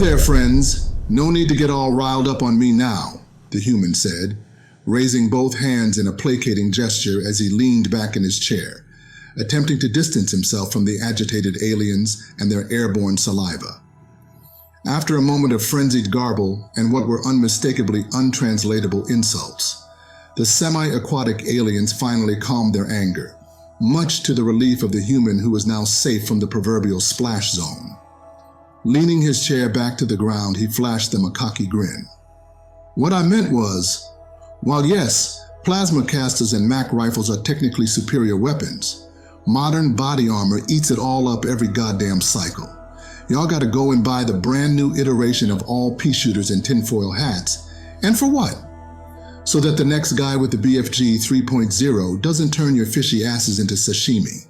there, friends. No need to get all riled up on me now, the human said, raising both hands in a placating gesture as he leaned back in his chair, attempting to distance himself from the agitated aliens and their airborne saliva. After a moment of frenzied garble and what were unmistakably untranslatable insults, the semi-aquatic aliens finally calmed their anger, much to the relief of the human who was now safe from the proverbial splash zone. Leaning his chair back to the ground, he flashed them a cocky grin. What I meant was, while yes, plasma casters and Mac rifles are technically superior weapons, modern body armor eats it all up every goddamn cycle. Y'all gotta go and buy the brand new iteration of all pea shooters and tinfoil hats. And for what? So that the next guy with the BFG 3.0 doesn't turn your fishy asses into sashimi.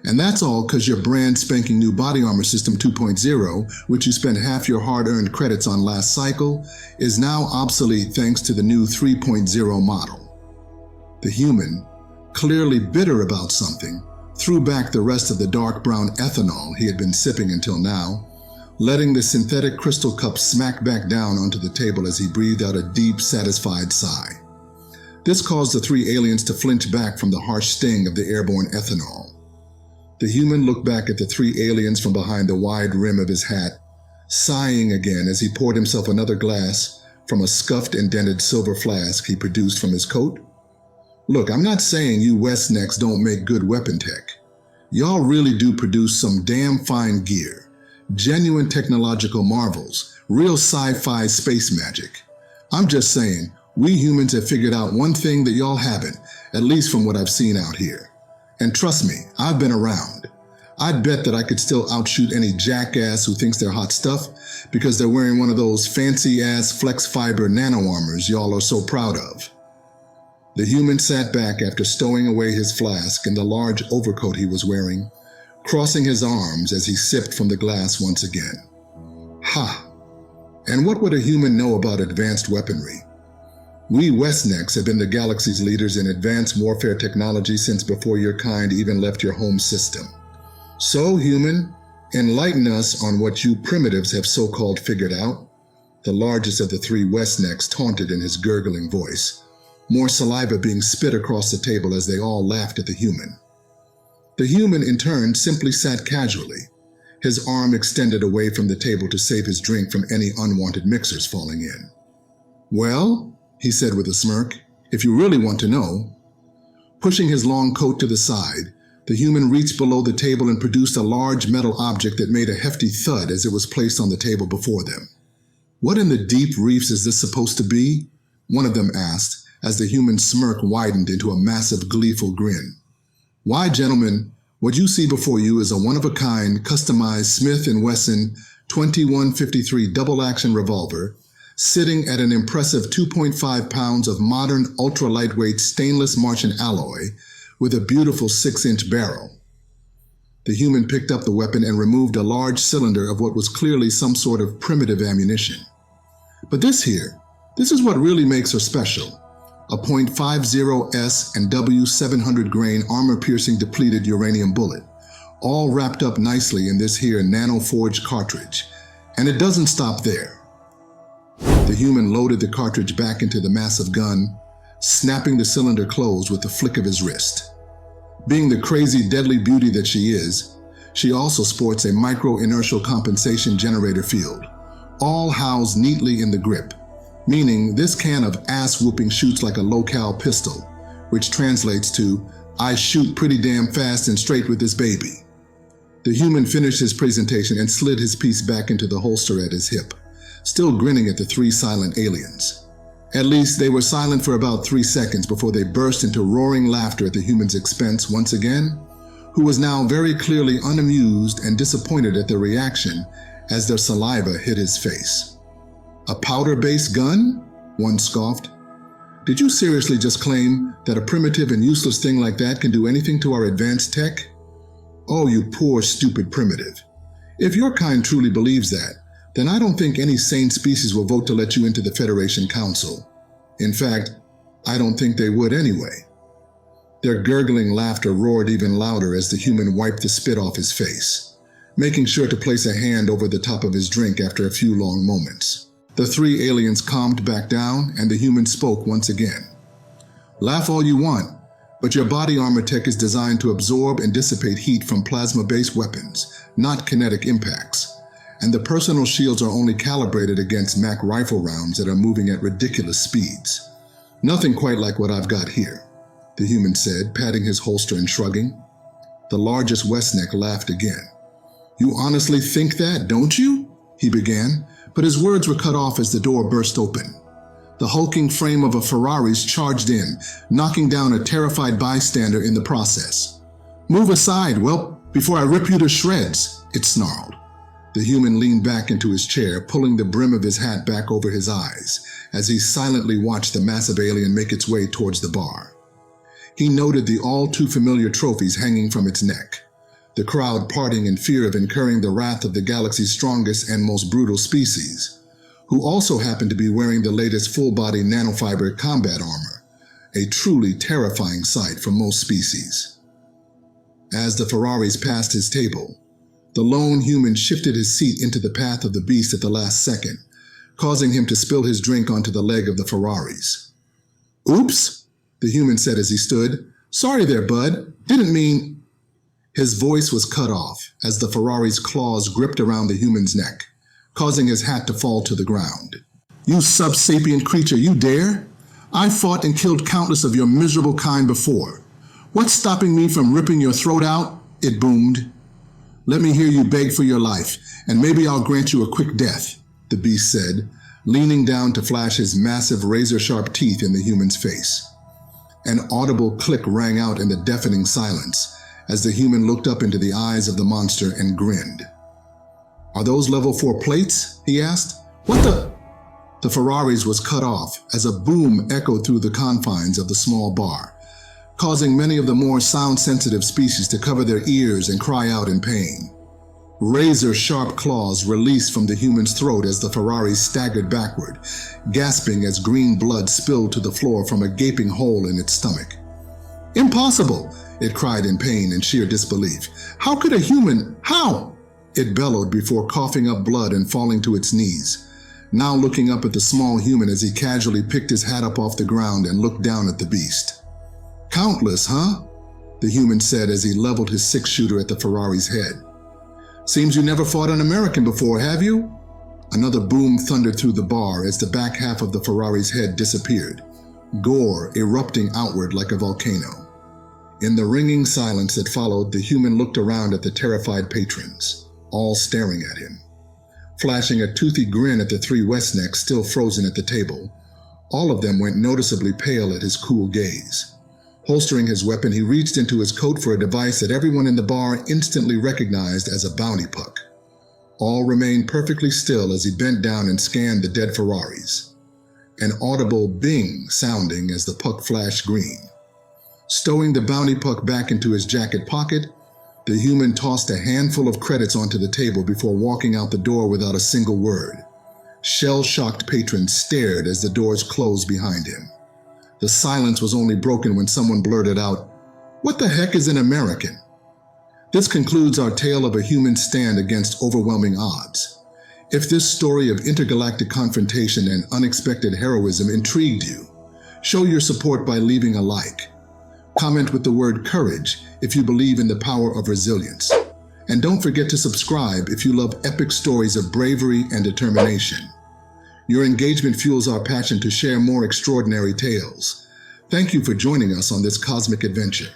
And that's all because your brand spanking new body armor system 2.0, which you spent half your hard-earned credits on last cycle, is now obsolete thanks to the new 3.0 model. The human, clearly bitter about something, threw back the rest of the dark brown ethanol he had been sipping until now, letting the synthetic crystal cup smack back down onto the table as he breathed out a deep, satisfied sigh. This caused the three aliens to flinch back from the harsh sting of the airborne ethanol. The human looked back at the three aliens from behind the wide rim of his hat, sighing again as he poured himself another glass from a scuffed and dented silver flask he produced from his coat. Look, I'm not saying you Westnecks don't make good weapon tech. Y'all really do produce some damn fine gear, genuine technological marvels, real sci-fi space magic. I'm just saying, we humans have figured out one thing that y'all haven't, at least from what I've seen out here. And trust me, I've been around. I'd bet that I could still outshoot any jackass who thinks they're hot stuff because they're wearing one of those fancy-ass flex fiber nano armors y'all are so proud of. The human sat back after stowing away his flask in the large overcoat he was wearing, crossing his arms as he sipped from the glass once again. Ha! And what would a human know about advanced weaponry? We Westnecks have been the galaxy's leaders in advanced warfare technology since before your kind even left your home system. So, human, enlighten us on what you primitives have so-called figured out. The largest of the three Westnecks taunted in his gurgling voice, more saliva being spit across the table as they all laughed at the human. The human, in turn, simply sat casually, his arm extended away from the table to save his drink from any unwanted mixers falling in. Well, he said with a smirk, if you really want to know. Pushing his long coat to the side, the human reached below the table and produced a large metal object that made a hefty thud as it was placed on the table before them. What in the deep reefs is this supposed to be? One of them asked, as the human smirk widened into a massive, gleeful grin. Why, gentlemen, what you see before you is a one-of-a-kind, customized Smith & Wesson 2153 double-action revolver sitting at an impressive 2.5 pounds of modern ultra-lightweight stainless Martian alloy with a beautiful 6-inch barrel. The human picked up the weapon and removed a large cylinder of what was clearly some sort of primitive ammunition. But this is what really makes her special. A .50S and W700 grain armor-piercing depleted uranium bullet, all wrapped up nicely in this here nano-forged cartridge. And it doesn't stop there. The human loaded the cartridge back into the massive gun, snapping the cylinder closed with the flick of his wrist. Being the crazy, deadly beauty that she is, she also sports a micro-inertial compensation generator field, all housed neatly in the grip, meaning this can of ass-whooping shoots like a low-cal pistol, which translates to, I shoot pretty damn fast and straight with this baby. The human finished his presentation and slid his piece back into the holster at his hip, still grinning at the three silent aliens. At least they were silent for about 3 seconds before they burst into roaring laughter at the human's expense once again, who was now very clearly unamused and disappointed at their reaction as their saliva hit his face. A powder-based gun? One scoffed. Did you seriously just claim that a primitive and useless thing like that can do anything to our advanced tech? Oh, you poor, stupid primitive. If your kind truly believes that, then I don't think any sane species will vote to let you into the Federation Council. In fact, I don't think they would anyway. Their gurgling laughter roared even louder as the human wiped the spit off his face. making sure to place a hand over the top of his drink after a few long moments. The three aliens calmed back down, and the human spoke once again. Laugh all you want, but your body armor tech is designed to absorb and dissipate heat from plasma-based weapons, not kinetic impacts. And the personal shields are only calibrated against Mac rifle rounds that are moving at ridiculous speeds. Nothing quite like what I've got here, the human said, patting his holster and shrugging. The largest Westneck laughed again. You honestly think that, don't you? He began, but his words were cut off as the door burst open. The hulking frame of a Ferraris charged in, knocking down a terrified bystander in the process. Move aside, whelp, before I rip you to shreds, it snarled. The human leaned back into his chair, pulling the brim of his hat back over his eyes, as he silently watched the massive alien make its way towards the bar. He noted the all-too-familiar trophies hanging from its neck, the crowd parting in fear of incurring the wrath of the galaxy's strongest and most brutal species, who also happened to be wearing the latest full-body nanofiber combat armor, a truly terrifying sight for most species. As the Ferraris passed his table, the lone human shifted his seat into the path of the beast at the last second, causing him to spill his drink onto the leg of the Ferraris. Oops, the human said as he stood. Sorry there, bud. Didn't mean... His voice was cut off as the Ferrari's claws gripped around the human's neck, causing his hat to fall to the ground. You sub-sapient creature, you dare? I fought and killed countless of your miserable kind before. What's stopping me from ripping your throat out? It boomed. Let me hear you beg for your life, and maybe I'll grant you a quick death, the beast said, leaning down to flash his massive razor-sharp teeth in the human's face. An audible click rang out in the deafening silence as the human looked up into the eyes of the monster and grinned. Are those level 4 plates? He asked. What the? The Ferraris was cut off as a boom echoed through the confines of the small bar, causing many of the more sound-sensitive species to cover their ears and cry out in pain. Razor-sharp claws released from the human's throat as the Ferraris staggered backward, gasping as green blood spilled to the floor from a gaping hole in its stomach. Impossible! It cried in pain and sheer disbelief. How could a human... How? It bellowed before coughing up blood and falling to its knees, now looking up at the small human as he casually picked his hat up off the ground and looked down at the beast. Countless, huh? The human said as he leveled his six-shooter at the Ferrari's head. Seems you never fought an American before, have you? Another boom thundered through the bar as the back half of the Ferrari's head disappeared, gore erupting outward like a volcano. In the ringing silence that followed, the human looked around at the terrified patrons, all staring at him. Flashing a toothy grin at the three Westnecks still frozen at the table, all of them went noticeably pale at his cool gaze. Holstering his weapon, he reached into his coat for a device that everyone in the bar instantly recognized as a bounty puck. All remained perfectly still as he bent down and scanned the dead Ferraris, an audible bing sounding as the puck flashed green. Stowing the bounty puck back into his jacket pocket, the human tossed a handful of credits onto the table before walking out the door without a single word. Shell-shocked patrons stared as the doors closed behind him. The silence was only broken when someone blurted out, "What the heck is an American?" This concludes our tale of a human stand against overwhelming odds. If this story of intergalactic confrontation and unexpected heroism intrigued you, show your support by leaving a like. Comment with the word courage if you believe in the power of resilience. And don't forget to subscribe if you love epic stories of bravery and determination. Your engagement fuels our passion to share more extraordinary tales. Thank you for joining us on this cosmic adventure.